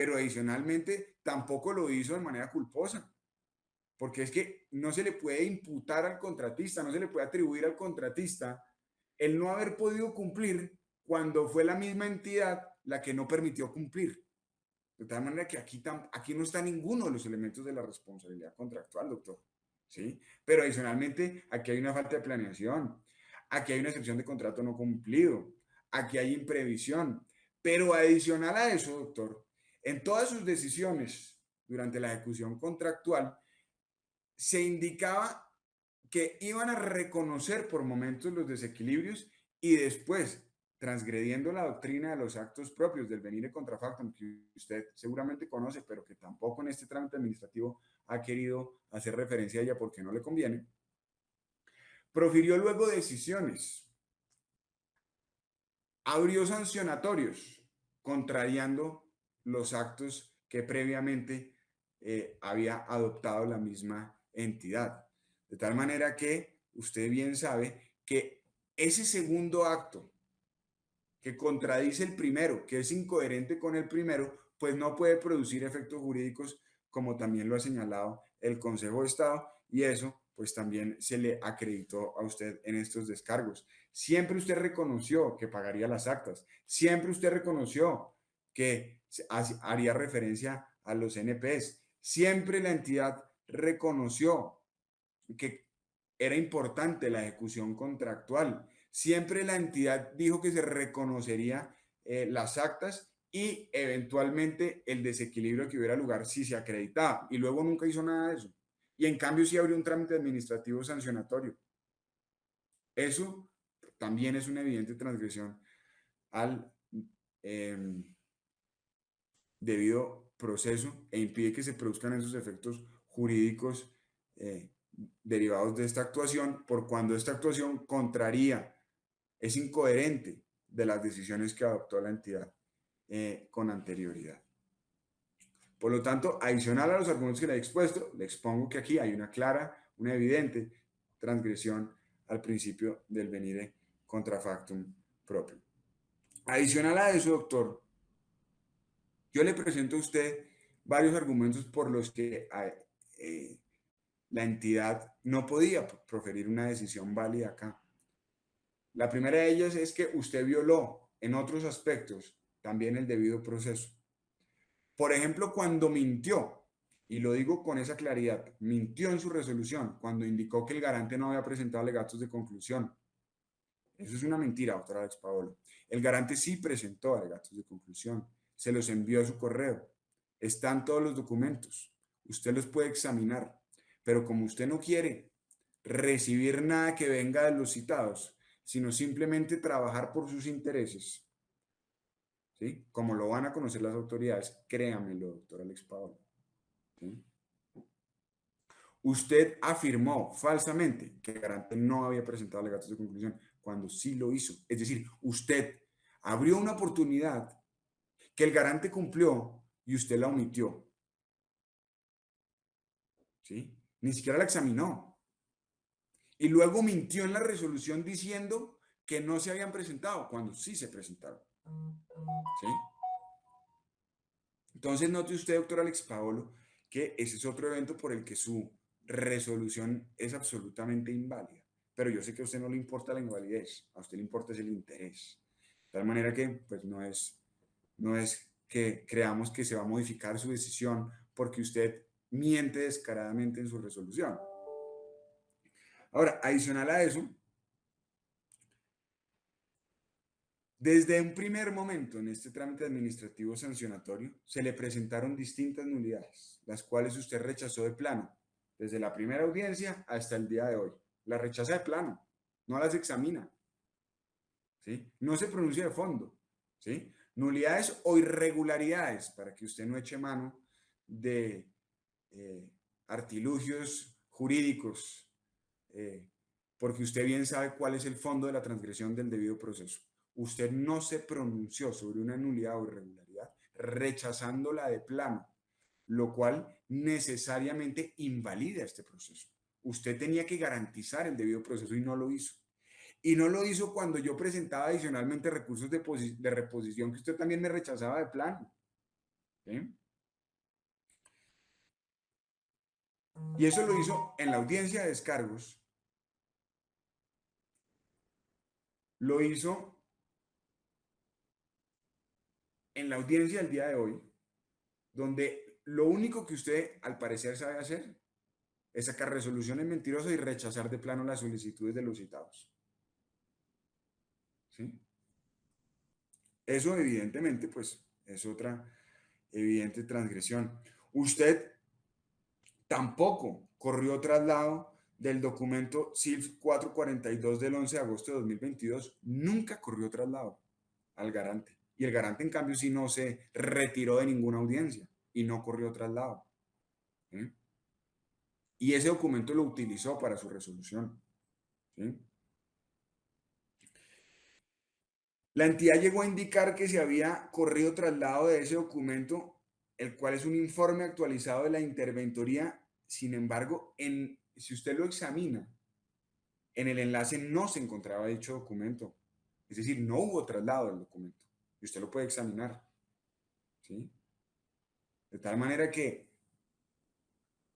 pero adicionalmente tampoco lo hizo de manera culposa, porque es que no se le puede imputar al contratista, no se le puede atribuir al contratista el no haber podido cumplir cuando fue la misma entidad la que no permitió cumplir. De tal manera que aquí no está ninguno de los elementos de la responsabilidad contractual, doctor. ¿Sí? Pero adicionalmente, aquí hay una falta de planeación, aquí hay una excepción de contrato no cumplido, aquí hay imprevisión. Pero adicional a eso, doctor, en todas sus decisiones durante la ejecución contractual, se indicaba que iban a reconocer por momentos los desequilibrios y después, transgrediendo la doctrina de los actos propios del venire contra factum, que usted seguramente conoce, pero que tampoco en este trámite administrativo ha querido hacer referencia a ella porque no le conviene, profirió luego decisiones, abrió sancionatorios, contrariando los actos que previamente había adoptado la misma entidad. De tal manera que usted bien sabe que ese segundo acto que contradice el primero, que es incoherente con el primero, pues no puede producir efectos jurídicos, como también lo ha señalado el Consejo de Estado, y eso pues también se le acreditó a usted en estos descargos. Siempre usted reconoció que pagaría las actas, siempre usted reconoció que haría referencia a los NPs, siempre la entidad reconoció que era importante la ejecución contractual. Siempre la entidad dijo que se reconocería las actas y eventualmente el desequilibrio que hubiera lugar si se acreditaba. Y luego nunca hizo nada de eso. Y en cambio sí abrió un trámite administrativo sancionatorio. Eso también es una evidente transgresión al debido proceso e impide que se produzcan esos efectos jurídicos derivados de esta actuación, por cuando esta actuación contraría, es incoherente de las decisiones que adoptó la entidad con anterioridad. Por lo tanto, adicional a los argumentos que le he expuesto, le expongo que aquí hay una clara, una evidente transgresión al principio del venire contra factum propio. Adicional a eso, doctor, yo le presento a usted varios argumentos por los que la entidad no podía proferir una decisión válida acá. La primera de ellas es que usted violó en otros aspectos también el debido proceso. Por ejemplo, cuando mintió, y lo digo con esa claridad, mintió en su resolución cuando indicó que el garante no había presentado alegatos de conclusión. Eso es una mentira, doctora Alex Paolo. El garante sí presentó alegatos de conclusión, se los envió a su correo. Están todos los documentos. Usted los puede examinar, pero como usted no quiere recibir nada que venga de los citados, sino simplemente trabajar por sus intereses, ¿sí? Como lo van a conocer las autoridades, créamelo, doctor Alex Paolo, ¿sí? Usted afirmó falsamente que el garante no había presentado alegatos de conclusión cuando sí lo hizo. Es decir, usted abrió una oportunidad que el garante cumplió y usted la omitió. ¿Sí? Ni siquiera la examinó. Y luego mintió en la resolución diciendo que no se habían presentado cuando sí se presentaron. ¿Sí? Entonces note usted, doctor Alex Paolo, que ese es otro evento por el que su resolución es absolutamente inválida. Pero yo sé que a usted no le importa la invalidez, a usted le importa es el interés. De tal manera que pues no es que creamos que se va a modificar su decisión porque usted miente descaradamente en su resolución. Ahora, adicional a eso, desde un primer momento en este trámite administrativo sancionatorio se le presentaron distintas nulidades, las cuales usted rechazó de plano, desde la primera audiencia hasta el día de hoy. Las rechaza de plano, no las examina, ¿sí? No se pronuncia de fondo, ¿sí? Nulidades o irregularidades, para que usted no eche mano de artilugios jurídicos, porque usted bien sabe cuál es el fondo de la transgresión del debido proceso. Usted no se pronunció sobre una nulidad o irregularidad, rechazándola de plano, lo cual necesariamente invalida este proceso. Usted tenía que garantizar el debido proceso y no lo hizo. Y no lo hizo cuando yo presentaba adicionalmente recursos de reposición que usted también me rechazaba de plano. ¿sí? Y eso lo hizo en la audiencia de descargos, lo hizo en la audiencia del día de hoy, donde lo único que usted al parecer sabe hacer es sacar resoluciones mentirosas y rechazar de plano las solicitudes de los citados. ¿Sí? Eso evidentemente pues es otra evidente transgresión. Usted tampoco corrió traslado del documento SILF 442 del 11 de agosto de 2022. Nunca corrió traslado al garante. Y el garante, en cambio, sí no se retiró de ninguna audiencia y no corrió traslado. ¿Sí? Y ese documento lo utilizó para su resolución. ¿Sí? La entidad llegó a indicar que se había corrido traslado de ese documento, el cual es un informe actualizado de la interventoría. Sin embargo, si usted lo examina, en el enlace no se encontraba dicho documento. Es decir, no hubo traslado del documento. Y usted lo puede examinar. ¿Sí? De tal manera que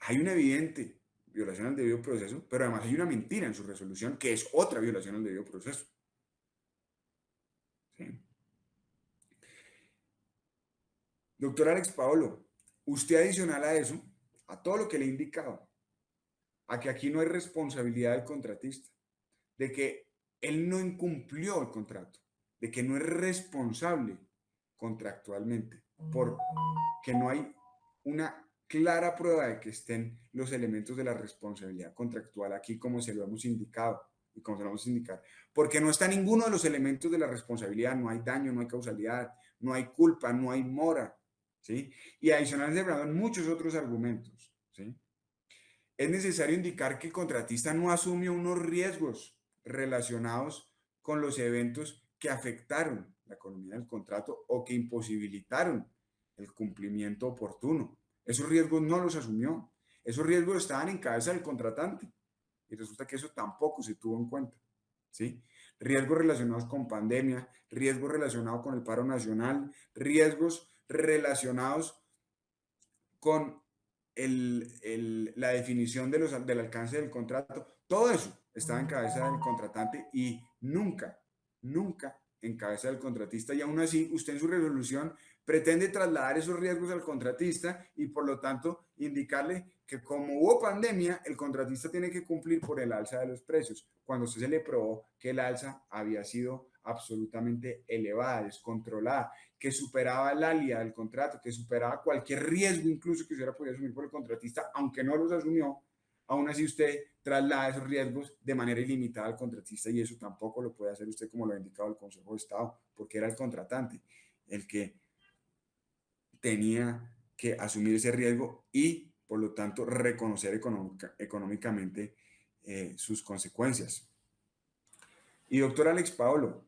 hay una evidente violación al debido proceso, pero además hay una mentira en su resolución, que es otra violación al debido proceso. ¿Sí? Doctor Alex Paolo, usted adicional a eso, a todo lo que le he indicado, a que aquí no hay responsabilidad del contratista, de que él no incumplió el contrato, de que no es responsable contractualmente, porque no hay una clara prueba de que estén los elementos de la responsabilidad contractual aquí como se lo hemos indicado y como se lo vamos a indicar, porque no está ninguno de los elementos de la responsabilidad, no hay daño, no hay causalidad, no hay culpa, no hay mora, ¿sí? Y adicional se dan muchos otros argumentos, ¿sí? Es necesario indicar que el contratista no asumió unos riesgos relacionados con los eventos que afectaron la economía del contrato o que imposibilitaron el cumplimiento oportuno. Esos riesgos no los asumió. Esos riesgos estaban en cabeza del contratante y resulta que eso tampoco se tuvo en cuenta. ¿Sí? Riesgos relacionados con pandemia, riesgos relacionados con el paro nacional, riesgos relacionados con la definición del alcance del contrato. Todo eso estaba en cabeza del contratante y nunca, nunca en cabeza del contratista. Y aún así, usted en su resolución pretende trasladar esos riesgos al contratista y por lo tanto indicarle que como hubo pandemia, el contratista tiene que cumplir por el alza de los precios, cuando usted se le probó que el alza había sido absolutamente elevada, descontrolada, que superaba el alia del contrato, que superaba cualquier riesgo incluso que hubiera podido asumir por el contratista, aunque no los asumió, aún así usted traslada esos riesgos de manera ilimitada al contratista y eso tampoco lo puede hacer usted como lo ha indicado el Consejo de Estado, porque era el contratante el que tenía que asumir ese riesgo y por lo tanto reconocer económicamente sus consecuencias. Y doctor Alex Paolo,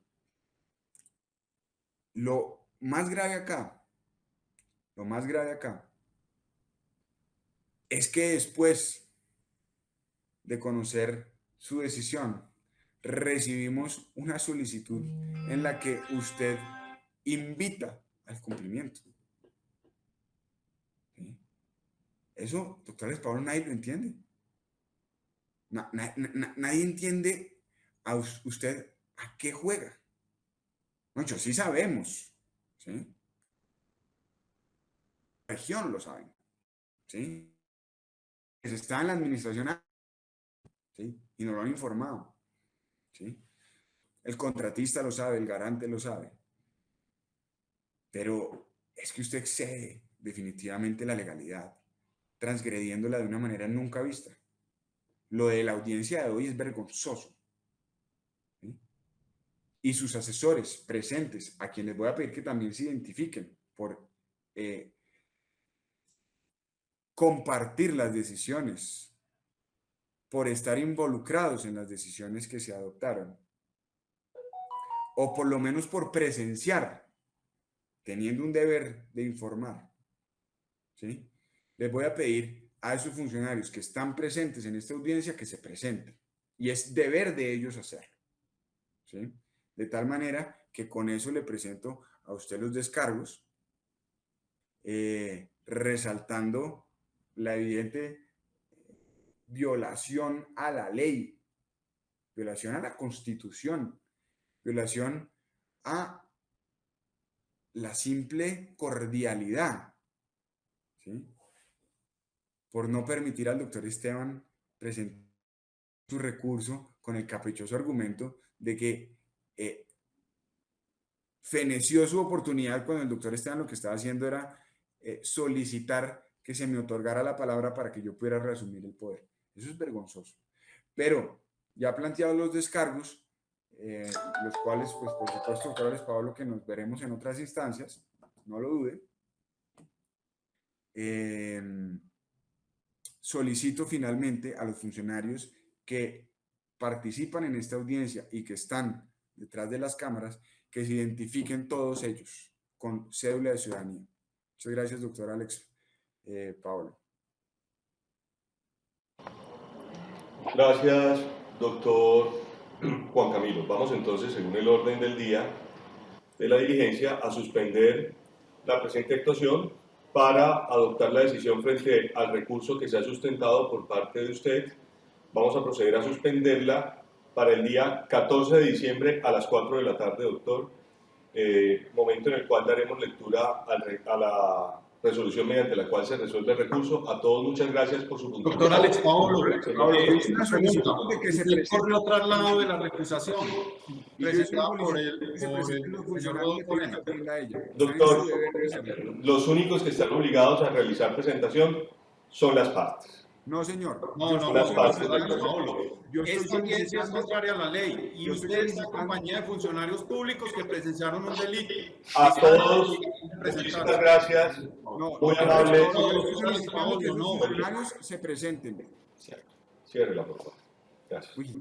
lo más grave acá, lo más grave acá es que después de conocer su decisión, recibimos una solicitud en la que usted invita al cumplimiento. ¿Sí? Eso, doctor Pablo, nadie lo entiende. Nadie entiende a usted a qué juega. Muchos sí sabemos, ¿sí? La región lo saben, ¿sí? Está en la administración, ¿sí? Y nos lo han informado, ¿sí? El contratista lo sabe, el garante lo sabe. Pero es que usted excede definitivamente la legalidad, transgrediéndola de una manera nunca vista. Lo de la audiencia de hoy es vergonzoso. ¿Sí? Y sus asesores presentes, a quienes voy a pedir que también se identifiquen por compartir las decisiones, por estar involucrados en las decisiones que se adoptaron, o por lo menos por presenciar, teniendo un deber de informar. ¿Sí? Les voy a pedir a esos funcionarios que están presentes en esta audiencia que se presenten. Y es deber de ellos hacerlo. ¿Sí? De tal manera que con eso le presento a usted los descargos resaltando la evidente violación a la ley, violación a la Constitución, violación a la simple cordialidad, ¿sí? Por no permitir al doctor Esteban presentar su recurso con el caprichoso argumento de que feneció su oportunidad cuando el doctor Esteban lo que estaba haciendo era solicitar que se me otorgara la palabra para que yo pudiera reasumir el poder. Eso es vergonzoso. Pero ya planteados los descargos, los cuales, pues por supuesto, doctor Pablo, que nos veremos en otras instancias, no lo dude, solicito finalmente a los funcionarios que participan en esta audiencia y que están detrás de las cámaras, que se identifiquen todos ellos con cédula de ciudadanía. Muchas gracias, doctor Alex Pablo. Gracias, doctor Juan Camilo. Vamos entonces, según el orden del día de la diligencia, a suspender la presente actuación para adoptar la decisión frente al recurso que se ha sustentado por parte de usted. Vamos a proceder a suspenderla para el día 14 de diciembre a las 4 de la tarde, doctor, momento en el cual daremos lectura a la resolución mediante la cual se resuelve el recurso. A todos muchas gracias por su puntualidad. Doctor Alex Pablo, una solicitud de que se presente corrió traslado de la recusación presentada por el señor Rodolfo Mena. Doctor, los únicos que están obligados a realizar presentación son las partes. No, señor. No, las partes. Pablo. Esta audiencia es contraria a la ley y usted está en compañía de funcionarios públicos que presenciaron un delito. A todos, muchísimas gracias. Muy amable. Los funcionarios se presenten. Ciérrela, por favor. Gracias. Uy.